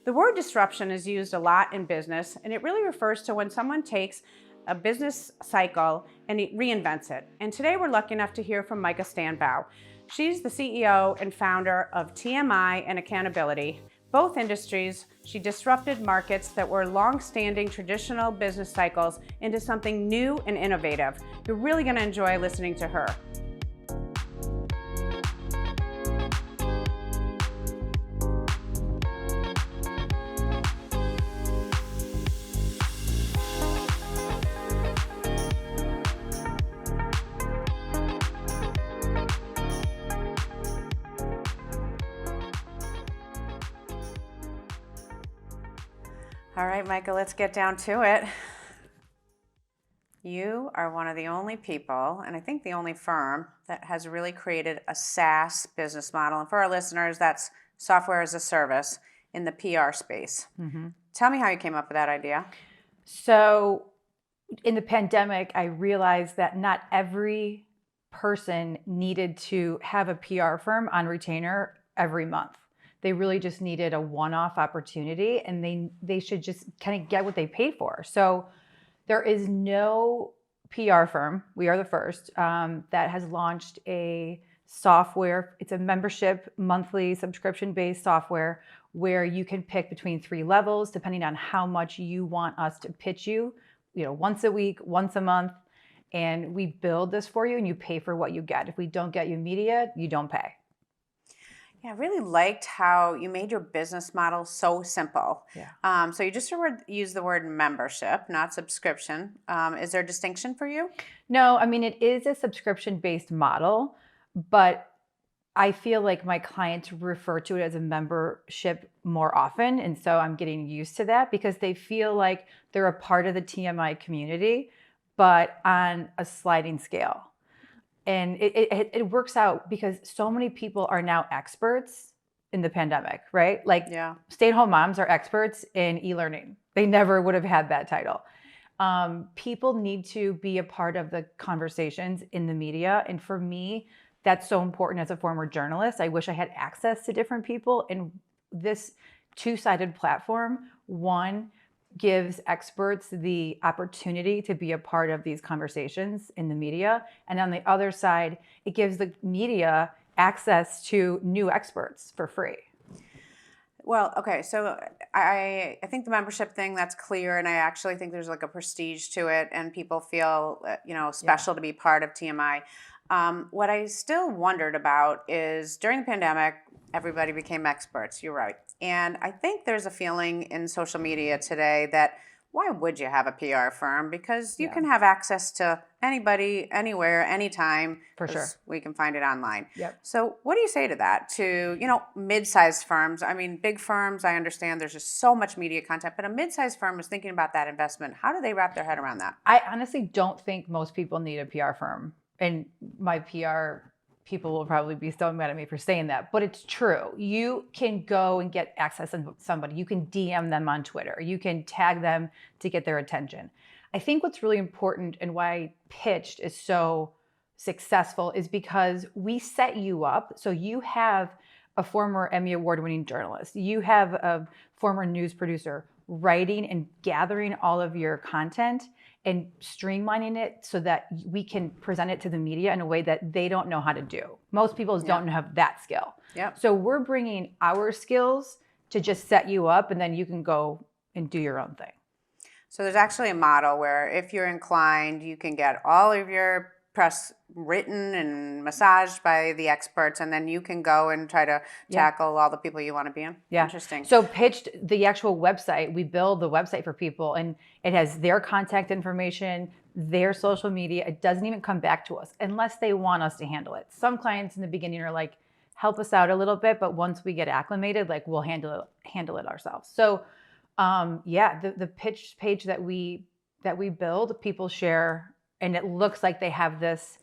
The word disruption is used a lot in business, and it really refers to when someone takes a business cycle and it reinvents it. And today we're lucky enough to hear from Mika Stambaugh. She's the CEO and founder of TMI and Acannability. Both industries, she disrupted markets that were long-standing traditional business cycles into something new and innovative. You're really going to enjoy listening to her. All right, Mika, let's get down to it. You are one of the only people, and I think the only firm, that has really created a SaaS business model. And for our listeners, that's software as a service in the PR space. Mm-hmm. Tell me how you came up with that idea. So in the pandemic, I realized that not every person needed to have a PR firm on retainer every month. They really just needed a one-off opportunity, and they should just kind of get what they paid for. So there is no PR firm, we are the first, that has launched a software. It's a membership, monthly subscription-based software where you can pick between 3 levels depending on how much you want us to pitch you, once a week, once a month. And we build this for you and you pay for what you get. If we don't get you media, you don't pay. Yeah, I really liked how you made your business model so simple. Yeah. So you just use the word membership, not subscription. Is there a distinction for you? No, I mean, it is a subscription-based model, but I feel like my clients refer to it as a membership more often. And so I'm getting used to that because they feel like they're a part of the TMI community, but on a sliding scale. And it works out because so many people are now experts in the pandemic, right? Like stay-at-home moms are experts in e-learning. They never would have had that title. People need to be a part of the conversations in the media. And for me, that's so important as a former journalist. I wish I had access to different people. And this two-sided platform, one, gives experts the opportunity to be a part of these conversations in the media. And on the other side, it gives the media access to new experts for free. Well, okay, so I think the membership thing, that's clear, and I actually think there's like a prestige to it, and people feel special to be part of TMI. What I still wondered about is during the pandemic, everybody became experts. You're right. And I think there's a feeling in social media today that why would you have a PR firm? Because you can have access to anybody, anywhere, anytime. For sure. We can find it online. Yep. So what do you say to that? To, mid-sized firms? I mean, big firms, I understand there's just so much media content, but a mid-sized firm is thinking about that investment. How do they wrap their head around that? I honestly don't think most people need a PR firm. And my PR people will probably be so mad at me for saying that, but it's true. You can go and get access to somebody. You can DM them on Twitter. You can tag them to get their attention. I think what's really important and why Pitched is so successful is because we set you up. So you have a former Emmy Award-winning journalist. You have a former news producer writing and gathering all of your content and streamlining it so that we can present it to the media in a way that they don't know how to do. Most people don't have that skill. Yep. So we're bringing our skills to just set you up, and then you can go and do your own thing. So there's actually a model where if you're inclined, you can get all of your press written and massaged by the experts, and then you can go and try to tackle all the people you want to be in. Yeah. Interesting. So Pitched, the actual website, we build the website for people, and it has their contact information, their social media. It doesn't even come back to us unless they want us to handle it. Some clients in the beginning are like, help us out a little bit, but once we get acclimated, like we'll handle it ourselves. So the pitch page that we build, people share, and it looks like they have this,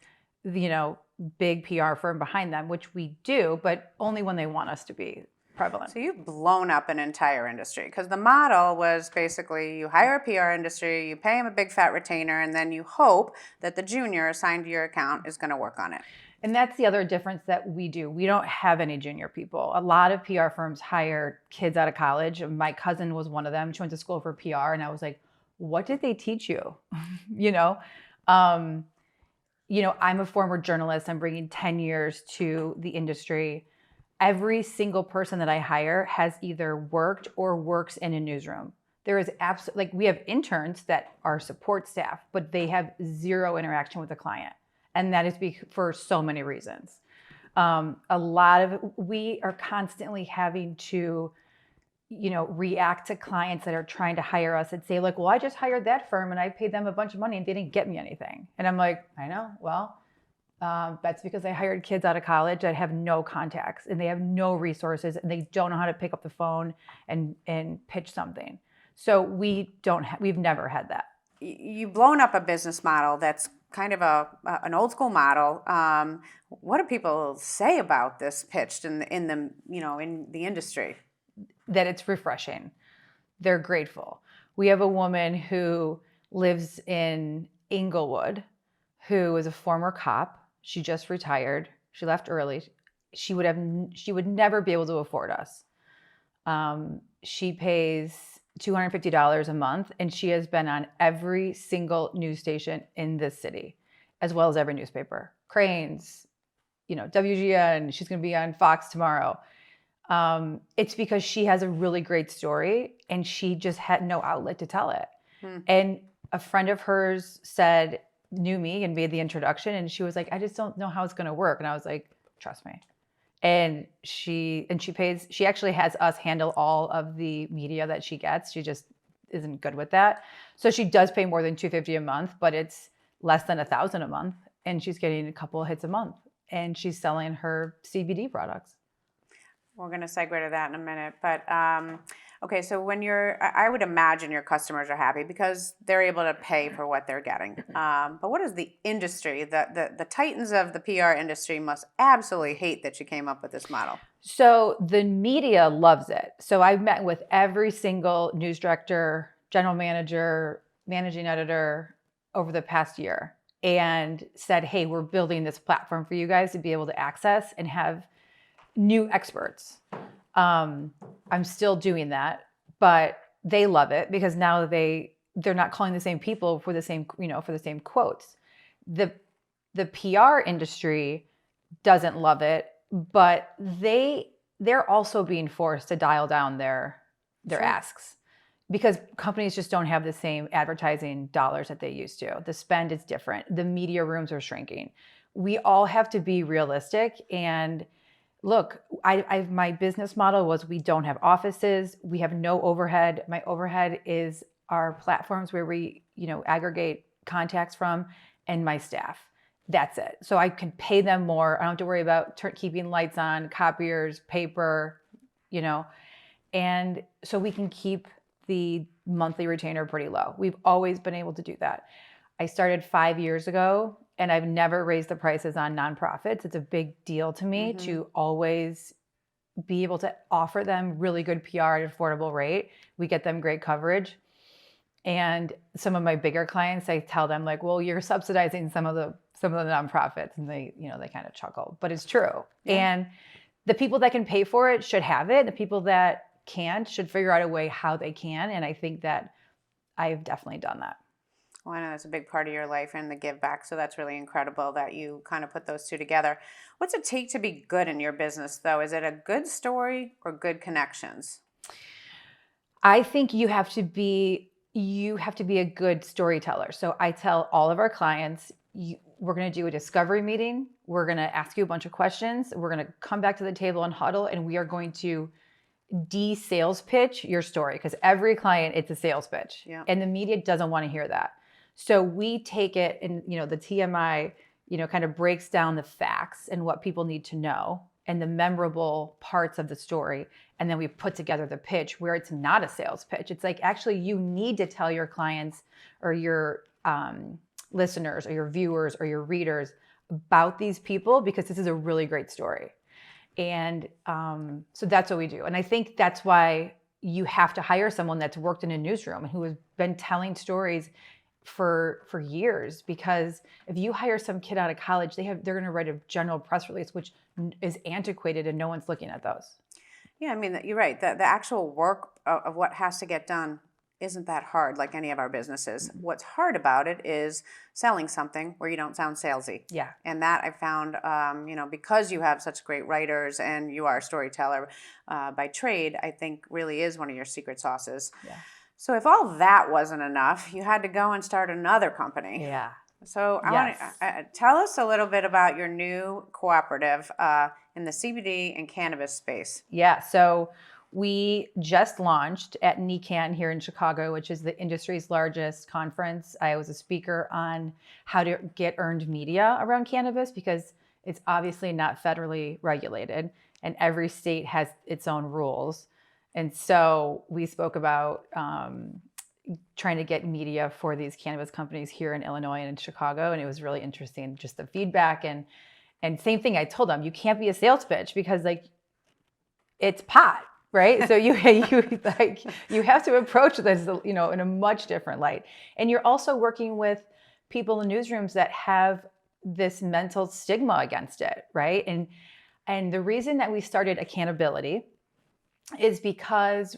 big PR firm behind them, which we do, but only when they want us to be prevalent. So you've blown up an entire industry, because the model was basically you hire a PR industry, you pay them a big fat retainer, and then you hope that the junior assigned to your account is going to work on it. And that's the other difference that we do. We don't have any junior people. A lot of PR firms hire kids out of college. My cousin was one of them. She went to school for PR, and I was like, what did they teach you? you know, um, I'm a former journalist. I'm bringing 10 years to the industry. Every single person that I hire has either worked or works in a newsroom. There is absolutely, like, we have interns that are support staff, but they have zero interaction with the client. And that is for so many reasons. We are constantly having to, react to clients that are trying to hire us and say, like, well, I just hired that firm and I paid them a bunch of money and they didn't get me anything. And I'm like, I know, well, that's because I hired kids out of college that have no contacts and they have no resources and they don't know how to pick up the phone and pitch something. So we've never had that. You've blown up a business model that's kind of an old school model. What do people say about this pitched in the industry? That it's refreshing. They're grateful. We have a woman who lives in Inglewood who is a former cop. She just retired. She left early. She would never be able to afford us. She pays $250 a month, and she has been on every single news station in this city, as well as every newspaper. Cranes, WGN. She's going to be on Fox tomorrow. It's because she has a really great story, and she just had no outlet to tell it. And a friend of hers knew me and made the introduction, and she was like, I just don't know how it's going to work. And I was like, trust me. And she actually has us handle all of the media that she gets. She just isn't good with that. So she does pay more than $250 a month, but it's less than $1,000 a month. And she's getting a couple of hits a month, and she's selling her CBD products. We're going to segue to that in a minute. But okay, so I would imagine your customers are happy because they're able to pay for what they're getting. But what is the industry? The titans of the PR industry must absolutely hate that you came up with this model. So the media loves it. So I've met with every single news director, general manager, managing editor over the past year and said, hey, we're building this platform for you guys to be able to access and have new experts. I'm still doing that, but they love it because now they're not calling the same people for the same quotes. The PR industry doesn't love it, but they're also being forced to dial down their asks because companies just don't have the same advertising dollars that they used to. The spend is different. The media rooms are shrinking. We all have to be realistic. And look, my business model was we don't have offices. We have no overhead. My overhead is our platforms where we, aggregate contacts from and my staff. That's it. So I can pay them more. I don't have to worry about keeping lights on, copiers, paper, and so we can keep the monthly retainer pretty low. We've always been able to do that. I started 5 years ago, and I've never raised the prices on nonprofits. It's a big deal to me to always be able to offer them really good PR at an affordable rate. We get them great coverage. And some of my bigger clients, I tell them like, well, you're subsidizing some of the nonprofits, and they kind of chuckle, but it's true. Yeah. And the people that can pay for it should have it. The people that can't should figure out a way how they can. And I think that I've definitely done that. Well, I know that's a big part of your life and the give back. So that's really incredible that you kind of put those two together. What's it take to be good in your business, though? Is it a good story or good connections? I think you have to be a good storyteller. So I tell all of our clients, we're going to do a discovery meeting. We're going to ask you a bunch of questions. We're going to come back to the table and huddle, and we are going to de-sales pitch your story, because every client, it's a sales pitch. Yeah. And the media doesn't want to hear that. So we take it and, the TMI, kind of breaks down the facts and what people need to know and the memorable parts of the story. And then we put together the pitch where it's not a sales pitch. It's like, actually, you need to tell your clients or your listeners or your viewers or your readers about these people because this is a really great story. And so that's what we do. And I think that's why you have to hire someone that's worked in a newsroom and who has been telling stories for years, because if you hire some kid out of college, they're going to write a general press release, which is antiquated and no one's looking at those. Yeah, I mean, you're right. The actual work of what has to get done isn't that hard, like any of our businesses. What's hard about it is selling something where you don't sound salesy. Yeah. And that I found, because you have such great writers and you are a storyteller by trade, I think really is one of your secret sauces. Yeah. So if all that wasn't enough, you had to go and start another company. Yeah. So I want to tell us a little bit about your new cooperative in the CBD and cannabis space. Yeah. So we just launched at NECANN here in Chicago, which is the industry's largest conference. I was a speaker on how to get earned media around cannabis, because it's obviously not federally regulated and every state has its own rules. And so we spoke about trying to get media for these cannabis companies here in Illinois and in Chicago. And it was really interesting, just the feedback. And same thing, I told them, you can't be a sales pitch because like it's pot, right? So you have to approach this, in a much different light. And you're also working with people in newsrooms that have this mental stigma against it, right? And the reason that we started Acannability is because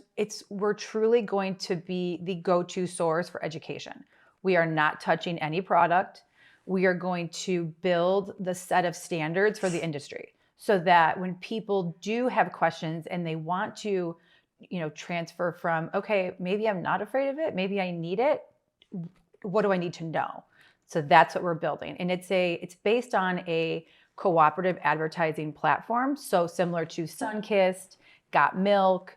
we're truly going to be the go-to source for education. We are not touching any product. We are going to build the set of standards for the industry so that when people do have questions and they want to, transfer from, okay, maybe I'm not afraid of it, maybe I need it, what do I need to know? So that's what we're building. And it's based on a cooperative advertising platform. So similar to Sunkist, Got Milk,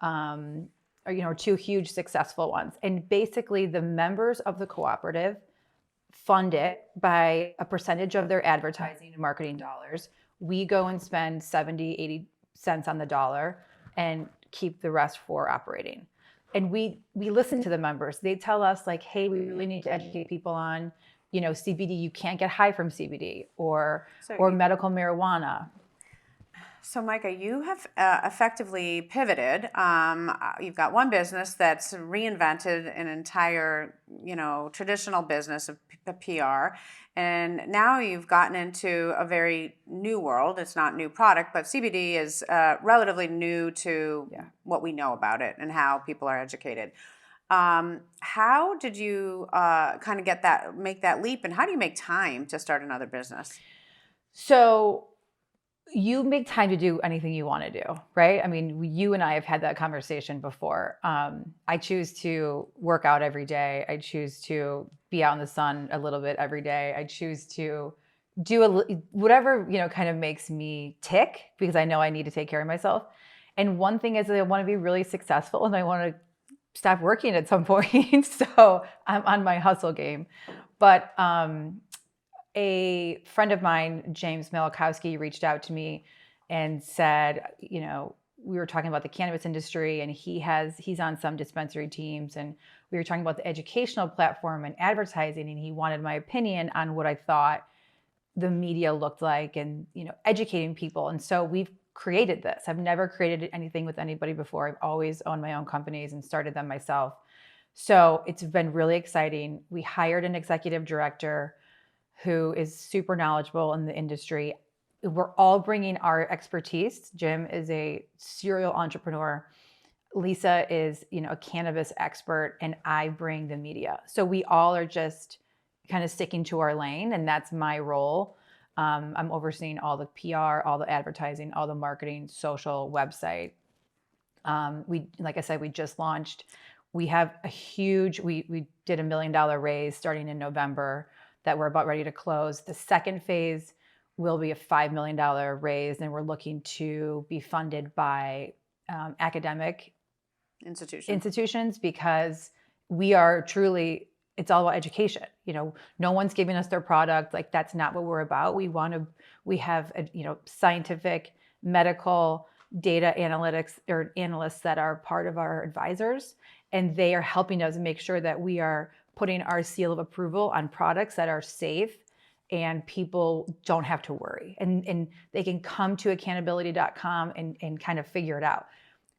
or two huge successful ones. And basically the members of the cooperative fund it by a percentage of their advertising and marketing dollars. We go and spend 70, 80 cents on the dollar and keep the rest for operating. And we listen to the members. They tell us like, hey, we really need to educate people on, CBD, you can't get high from CBD or medical marijuana. So, Mika, you have effectively pivoted. You've got one business that's reinvented an entire, traditional business of PR, and now you've gotten into a very new world. It's not new product, but CBD is relatively new to what we know about it and how people are educated. How did you kind of make that leap, and how do you make time to start another business? So you make time to do anything you want to do, right? I mean, you and I have had that conversation before. I choose to work out every day. I choose to be out in the sun a little bit every day. I choose to do whatever, kind of makes me tick, because I know I need to take care of myself. And one thing is that I want to be really successful and I want to stop working at some point. So I'm on my hustle game. But a friend of mine, James Malakowski, reached out to me and said, we were talking about the cannabis industry and he's on some dispensary teams, and we were talking about the educational platform and advertising, and he wanted my opinion on what I thought the media looked like and, educating people. And so we've created this. I've never created anything with anybody before. I've always owned my own companies and started them myself. So it's been really exciting. We hired an executive director who is super knowledgeable in the industry. We're all bringing our expertise. Jim is a serial entrepreneur. Lisa is, a cannabis expert, and I bring the media. So we all are just kind of sticking to our lane, and that's my role. I'm overseeing all the PR, all the advertising, all the marketing, social, website. Like I said, we just launched. We have we did $1 million raise starting in November that we're about ready to close. The second phase will be a $5 million raise, and we're looking to be funded by academic institutions, because we are truly, it's all about education. No one's giving us their product. Like, that's not what we're about. We have scientific, medical, data analytics or analysts that are part of our advisors, and they are helping us make sure that we are putting our seal of approval on products that are safe and people don't have to worry. And they can come to Acannability.com and kind of figure it out.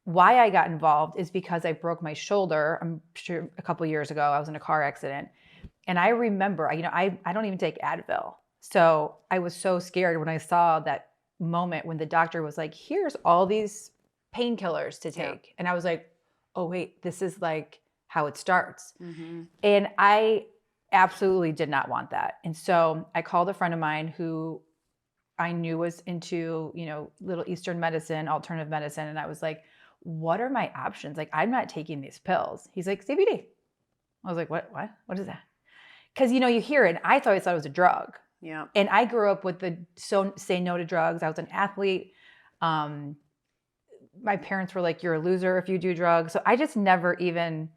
Why I got involved is because I broke my shoulder, I'm sure a couple of years ago. I was in a car accident, And I remember, I don't even take Advil. So I was so scared when I saw that moment when the doctor was like, here's all these painkillers to take. And I was like, oh, wait, this is like how it starts. And I absolutely did not want that. And so I called a friend of mine who I knew was into, little Eastern medicine, alternative medicine. And I was like, what are my options? Like, I'm not taking these pills. He's like, CBD. I was like, what is that? Because, you hear it. And I always thought it was a drug. Yeah. And I grew up with say no to drugs. I was an athlete. My parents were like, you're a loser if you do drugs. So I just never even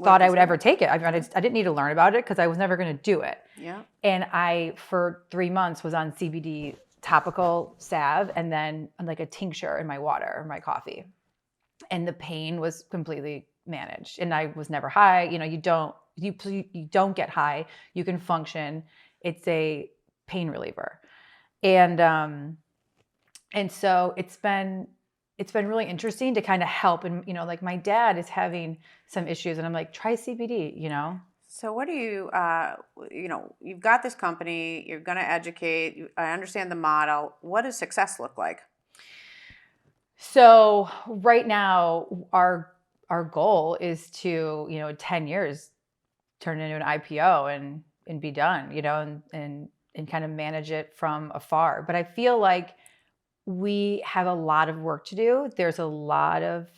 thought I would ever take it. I didn't need to learn about it because I was never going to do it. Yeah. And I, for 3 months, was on CBD topical salve and then like a tincture in my water or my coffee. And the pain was completely managed. And I was never high. You don't get high. You can function. It's a pain reliever. And so it's been really interesting to kind of help. And, like my dad is having some issues and I'm like, try CBD, So what do you, you've got this company, you're going to educate, I understand the model. What does success look like? So right now, our goal is to, 10 years, turn into an IPO and be done, and kind of manage it from afar. But I feel like we have a lot of work to do. There's a lot of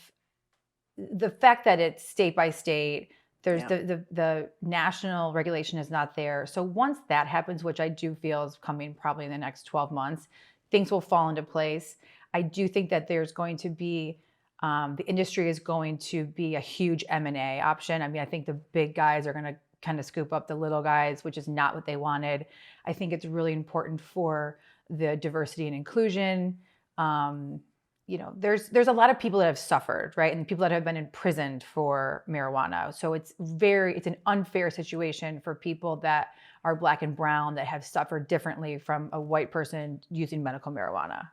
the fact that it's state by state. There's the national regulation is not there. So once that happens, which I do feel is coming probably in the next 12 months, things will fall into place. I do think that there's going to be, the industry is going to be a huge M&A option. I mean, I think the big guys are going to kind of scoop up the little guys, which is not what they wanted. I think it's really important for the diversity and inclusion. There's a lot of people that have suffered, right? And people that have been imprisoned for marijuana. So it's an unfair situation for people that are Black and brown that have suffered differently from a white person using medical marijuana.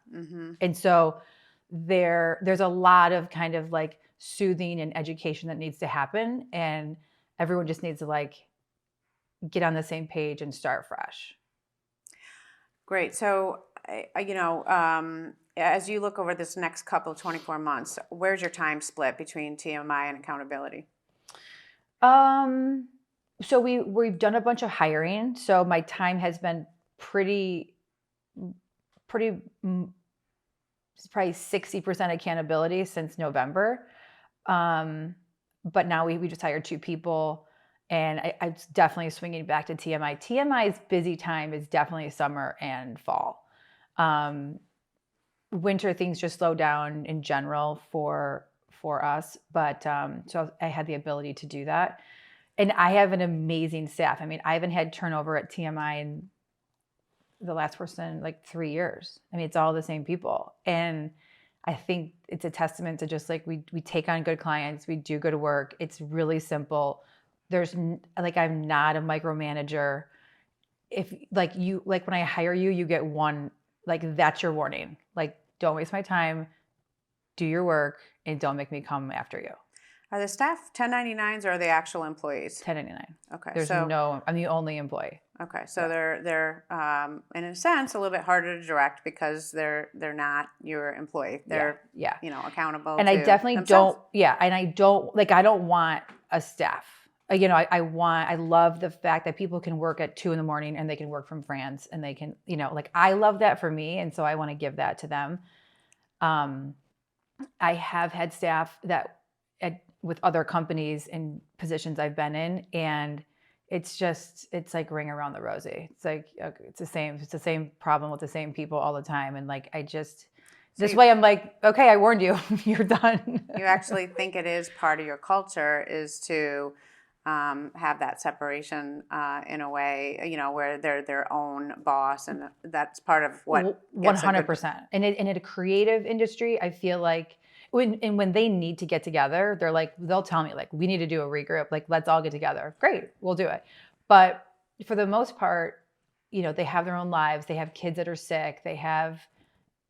And so there's a lot of kind of like soothing and education that needs to happen. And everyone just needs to like get on the same page and start fresh. Great. So, as you look over this next couple of 24 months, where's your time split between TMI and accountability? So we've done a bunch of hiring. So my time has been pretty, probably 60% accannability since November. But now we just hired 2 people. And I'm definitely swinging back to TMI. TMI's busy time is definitely summer and fall. Winter things just slow down in general for us. But so I had the ability to do that. And I have an amazing staff. I mean, I haven't had turnover at TMI in the last person like 3 years. I mean, it's all the same people. And I think it's a testament to just like we take on good clients, we do good work. It's really simple. I'm not a micromanager. If when I hire you, you get one, like that's your warning. Like, don't waste my time, do your work, and don't make me come after you. Are the staff 1099s or are they actual employees? 1099. Okay. I'm the only employee. Okay. So they're in a sense a little bit harder to direct because they're not your employee. They're accountable. And I definitely themselves. I don't want a staff. I love the fact that people can work at 2 a.m. and they can work from France and they can, I love that for me. And so I want to give that to them. I have had staff with other companies in positions I've been in, and it's like ring around the rosy. It's like, okay, it's the same problem with the same people all the time. And like, way I'm like, okay, I warned you, you're done. You actually think it is part of your culture is to have that separation in a way, where they're their own boss, and that's part of what 100%. And in a creative industry, I feel like when they need to get together, they'll tell me like, we need to do a regroup, like let's all get together. Great, we'll do it. But for the most part, they have their own lives. They have kids that are sick. They have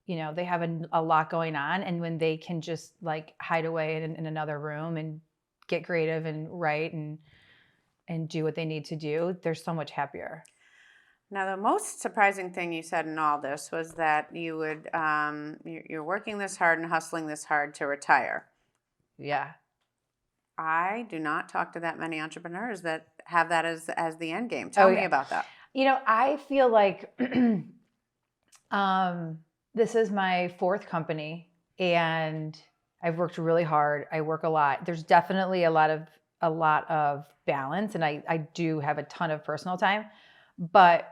a lot going on, and when they can just like hide away in another room and get creative and write and and do what they need to do, they're so much happier. Now, the most surprising thing you said in all this was that you would you're working this hard and hustling this hard to retire. Yeah. I do not talk to that many entrepreneurs that have that as the end game. Oh, Tell me yeah. about that. I feel like this is my 4th company, and I've worked really hard. I work a lot. There's definitely a lot of balance, and I do have a ton of personal time, but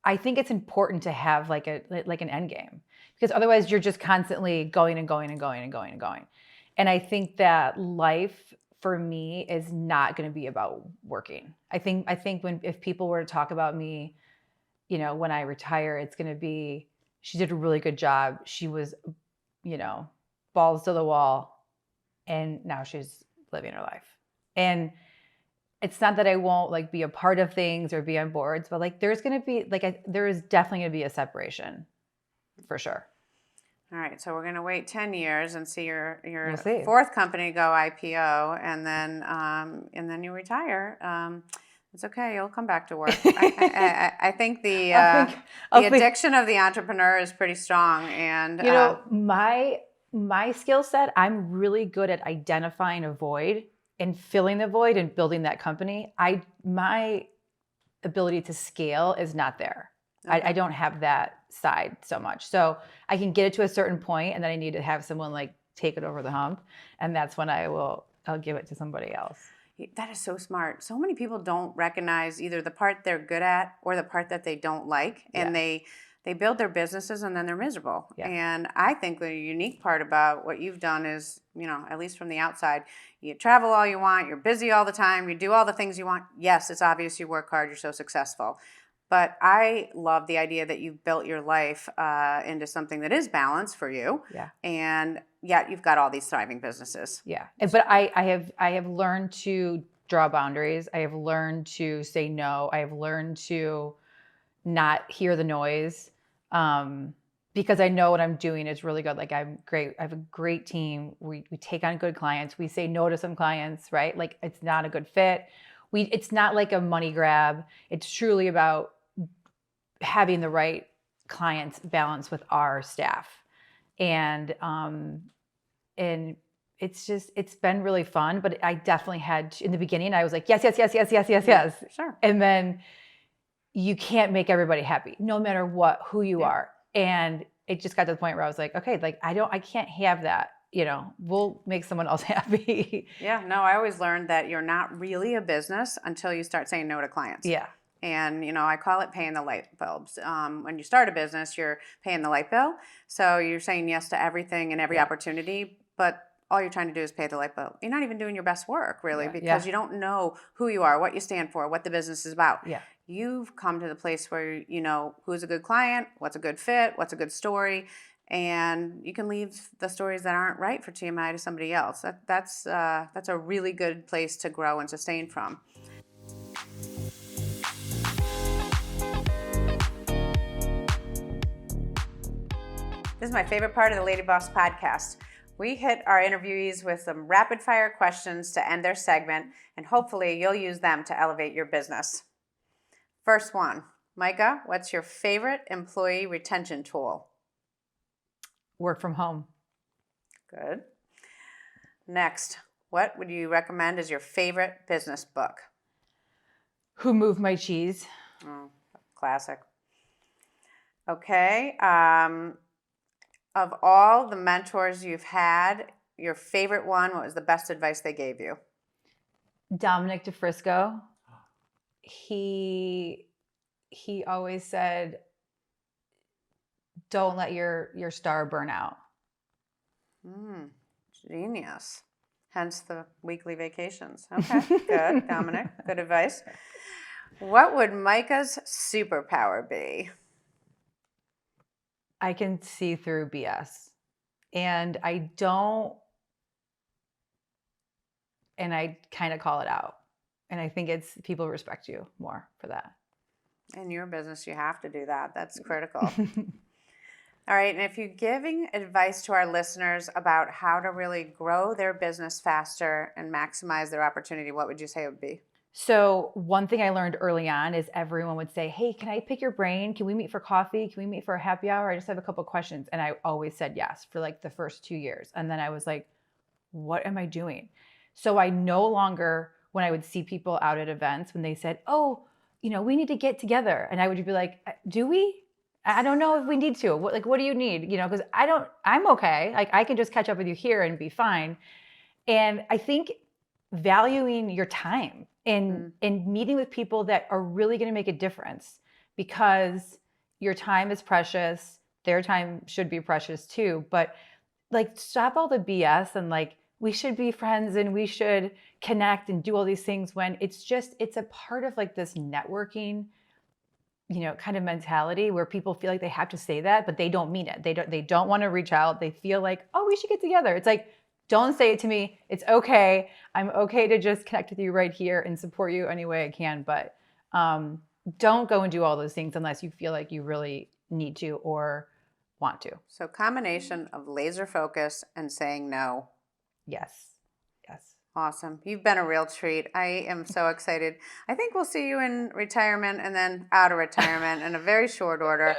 I think it's important to have like an end game, because otherwise you're just constantly going and going and going and going and going. And I think that life for me is not going to be about working. I think if people were to talk about me, when I retire, it's going to be, she did a really good job. She was, balls to the wall, and now she's living her life. And it's not that I won't like be a part of things or be on boards, but like there's going to be there is definitely going to be a separation for sure. All right, so we're going to wait 10 years and see your We'll see. 4th company go IPO, and then you retire. It's okay, you'll come back to work. I think the addiction of the entrepreneur is pretty strong, and my skill set, I'm really good at identifying a void and filling the void and building that company. My ability to scale is not there. Okay. I don't have that side so much. So I can get it to a certain point, and then I need to have someone like take it over the hump. And that's when I'll give it to somebody else. That is so smart. So many people don't recognize either the part they're good at or the part that they don't like. And they build their businesses and then they're miserable. Yeah. And I think the unique part about what you've done is, at least from the outside, you travel all you want, you're busy all the time, you do all the things you want. Yes, it's obvious you work hard, you're so successful. But I love the idea that you've built your life into something that is balanced for you. Yeah. And yet you've got all these thriving businesses. Yeah. But I have learned to draw boundaries. I have learned to say no. I have learned to not hear the noise, because I know what I'm doing is really good. Like I'm great. I have a great team. We take on good clients. We say no to some clients, right? Like it's not a good fit. It's not like a money grab. It's truly about having the right clients balance with our staff. And it's been really fun, but I definitely had in the beginning, I was like, yes. Sure. And then you can't make everybody happy no matter who you are. And it just got to the point where I was like, okay, like I can't have that. We'll make someone else happy. Yeah, no, I always learned that you're not really a business until you start saying no to clients. Yeah. And, I call it paying the light bulbs. When you start a business, you're paying the light bill. So you're saying yes to everything and every opportunity, but all you're trying to do is pay the light bill. You're not even doing your best work, really, because you don't know who you are, what you stand for, what the business is about. Yeah. You've come to the place where you know who's a good client, what's a good fit, what's a good story, and you can leave the stories that aren't right for TMI to somebody else. That's a really good place to grow and sustain from. This is my favorite part of the Ladyboss podcast. We hit our interviewees with some rapid fire questions to end their segment, and hopefully you'll use them to elevate your business. First one, Mika, what's your favorite employee retention tool? Work from home. Good. Next, what would you recommend as your favorite business book? Who Moved My Cheese? Oh, classic. Okay. Of all the mentors you've had, your favorite one, what was the best advice they gave you? Dominic DeFrisco. He always said, don't let your star burn out. Genius. Hence the weekly vacations. Okay, good, Dominic. Good advice. What would Mika's superpower be? I can see through BS. And I kind of call it out. And I think it's people respect you more for that. In your business, you have to do that. That's critical. All right, and if you're giving advice to our listeners about how to really grow their business faster and maximize their opportunity, what would you say it would be? So one thing I learned early on is everyone would say, hey, can I pick your brain? Can we meet for coffee? Can we meet for a happy hour? I just have a couple questions. And I always said yes for like the first 2 years. And then I was like, what am I doing? So I no longer, when I would see people out at events, when they said, oh, we need to get together. And I would be like, do we? I don't know if we need to. What do you need? Because I'm okay. Like I can just catch up with you here and be fine. And I think valuing your time and meeting with people that are really going to make a difference, because your time is precious. Their time should be precious too. But like, stop all the BS and like, we should be friends and we should connect and do all these things, when it's a part of like this networking, kind of mentality where people feel like they have to say that, but they don't mean it. They don't want to reach out. They feel like, oh, we should get together. It's like, don't say it to me. It's okay. I'm okay to just connect with you right here and support you any way I can. But don't go and do all those things unless you feel like you really need to or want to. So combination of laser focus and saying no. Yes. Yes. Awesome. You've been a real treat. I am so excited. I think we'll see you in retirement and then out of retirement in a very short order,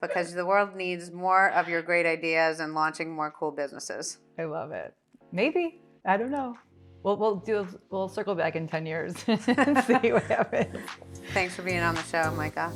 because the world needs more of your great ideas and launching more cool businesses. I love it. Maybe. I don't know. We'll circle back in 10 years and see what happens. Thanks for being on the show, Mika.